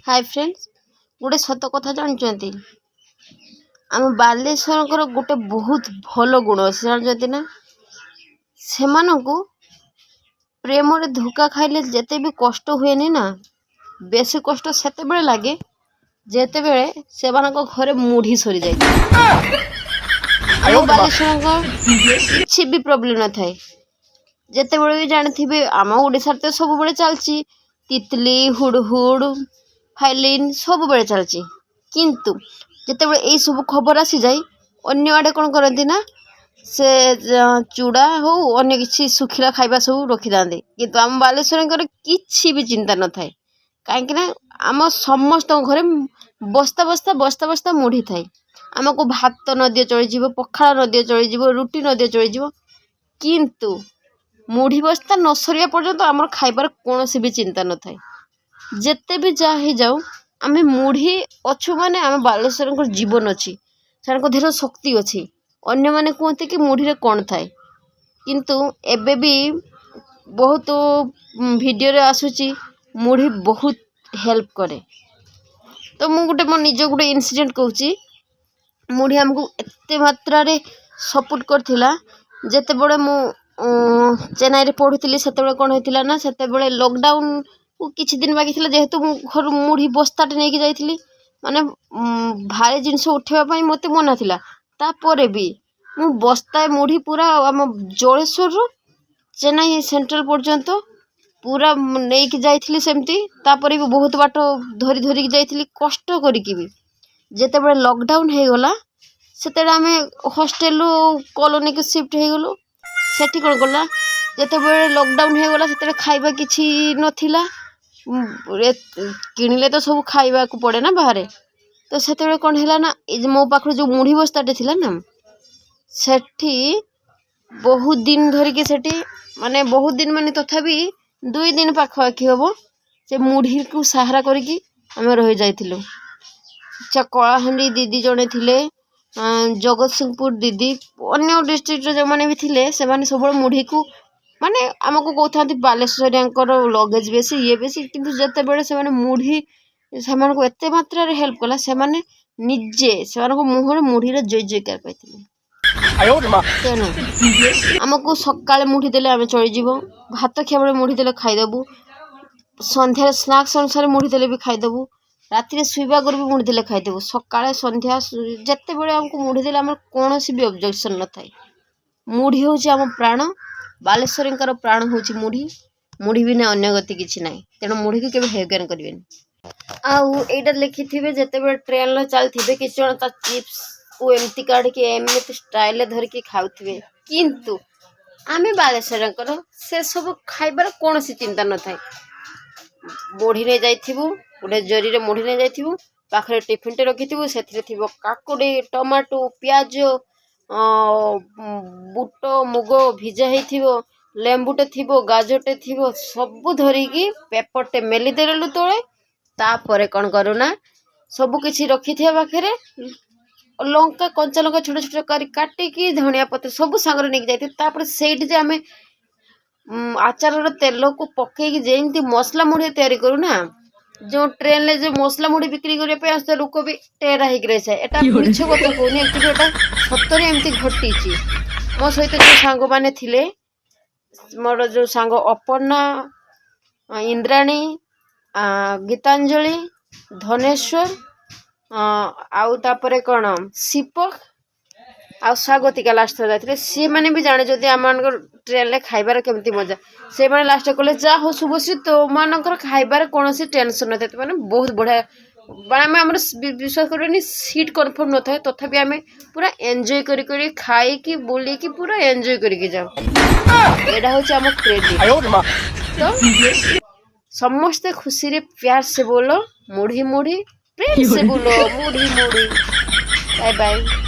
Hi friends, गोटे सत कथा जानते आम बालेश्वर गोटे बहुत भल गुण अच्छे जानते ना से प्रेम रे धोखा खाइले जेते भी कष्ट हुए ना बेसी कष्ट सेते लगे जेते बेले से घरे मुढ़ी सरी जाए बालेश्वर किसी भी प्रॉब्लम न थाए जेते बड़े भी जानी आम ओडिशा तो सब बड़े चलती तितली हुड़हुड़ फाइलिन सब बेले चलती किंतु जिते बड़े यही सब खबर आसी जाए अन्य आड़े कौन करती ना से चूड़ा हो अन्य किसी सुखिला खाइबा सब रखी था किंतु आम बालेश्वर किसी भी चिंता न थाए कहीं आम समस्त घरे बस्ता बस्ता बस्ता बस्ता मुढ़ी थाए आमको भात नदी चली पखाड़ नदी चली रुटी नदी चली किंतु मुढ़ी बस्ता न सरिया पर्यंत आम खाइबार कौन भी चिंता न थाए जेते भी जा ही जाऊ आम मुढ़ी अच्छु माने आम बालेश्वर जीवन अच्छी से देह शक्ति अच्छी अन्य माने कहते कि मुढ़ी कौन थाए किंतु एबे भी बहुत वीडियो रे आसुची मुढ़ी बहुत हेल्प करे। तो मु गोटे मो निज गोटे इनसीडेंट कहूची मुढ़ी आमको एते मात्रा रे सपोर्ट करथिला जेते बड़े मु चेन्नई रे पढ़ुली से कौन होता ना से लॉकडाउन किछि दिन बाकी थी जेहेतु घर मुढ़ी बस्ताटे नहीं जाइली माने भारी जिनस उठेबाई मत मना था तापर भी मु बस्ताए मुढ़ी पूरा आम जलेश्वर चेन्नई सेंट्रल पर्यंत पूरा नहीं जाइली सेमती तापर भी बहुत बाट धरी धरिकी जाइली कष्ट करिकी भी जेते बड़े लॉकडाउन हो गला से आम हॉस्टेल कॉलोनी को शिफ्ट हो गलु सेठी कौन कला जिते बड़े लॉकडाउन हो गला से खाइबा किछि नथिला किणिले तो सब खाइबा को पड़े ना बाहर तो से कौन है ना मो पाख जो मुढ़ी बस्ताटे थिला ना सेठी बहुत दिन धरिकी सेठी माने बहुत दिन माने तथापि 2 दिन पाखापाखि हम से मुढ़ी को सहारा करिकी आम रही जाइलु कलाहांडी दीदी जड़े थिले जगत सिंहपुर दीदी अन्य डिस्ट्रिक्ट जो मैंने भी थिले से माने सब मुढ़ी को माने आमको कहते बालेश्वरियांकर लगेज बेसी ये बेसी किंतु जते बेले से माने मुढ़ी से एते मात्रा रे हेल्प कला से माने निजे से मुहर मुढ़ी रे जय जयकार पाइथिले तेणु आमको सकाଳେ मुढ़ी देले आम चलीज भात खिया बेले मुढ़ी देले खाईदेबू संध्यार स्नाक्स अनुसार मुढ़ी देले भी खाईदेबू राति शुवा भी मुढ़ी देले खाईदेबू सकाଳେ संध्या जिते बड़े आमको मुढ़ी देले आम कौन भी ऑब्जेक्शन न थाए मुढ़ी हूँ आम प्राण बालेश्वरींकर प्राण हूँ मुढ़ी मुढ़ी भी ना अन्य गति किसी ना तेणु मुढ़ी की केवे हेगान करें आईटा लिखि थे जिते बड़े ट्रेन चलते किसी जन चिप्स को एमती काढ़ी एमती स्टाइल धरिकी खाऊे किंतु आम बालेश्वर से सब खाइबार कौन चिंता न थाए मुढ़ी नहीं जाइथिबु गोटे जरी रे मुढ़ी नहीं जाइथिबु पाखरे टिफिन टे रखिथिबु सेथिरे थिबो काकुड़ी टमाटो प्याज बुट मुग भिजा होइथिबो लेंबुटे थिबो गाजरटे थिबो सब धरिकी पेपरटे मेली देलु तले तापरे कौन करूना सब किछि रखिथिया पाखरे लंका कंचा लंका छोट छोट कर काटिकी धनिया पत्र सब सांगरे नहीं जाइथिबु तापरे सेठी जे आमे आचार तेल को पकईकि जमी मसला मुढ़ी तैयारी करू ना जो ट्रेन ले जो मसला मुढ़ी बिक्री करने आसते लोक भी टेरा हो रही है मिछ कथा कहूनी एक्चुअली सतरे एमती घटी मो सहित जो सांग मैंने थिले मोर जो सांग अपर्णा इंद्राणी गीतांजलि धनेश्वर आउ तापरे कौन सीपक आ स्वागतिका लास्ट जाते सी मैंने भी जाने जदि आम ट्रेन रे खाइबार केमती मजा से मैंने लास्ट कहले जा हो शुभश्री तो मानकर खाइबार कौन टेंशन न था मैंने बहुत बढ़िया आम आम विश्वास कर सीट कन्फर्म न था तथापि आम पूरा एंजॉय करी खाई बुली पूरा एंजॉय करके जाओ एटा हूँ आम क्रेडिट तो समस्ते खुशी रे प्यार से बोलो मुढ़ी मुढ़ी प्रेम से बोलो मुढ़ी मुढ़ी बाय बाय।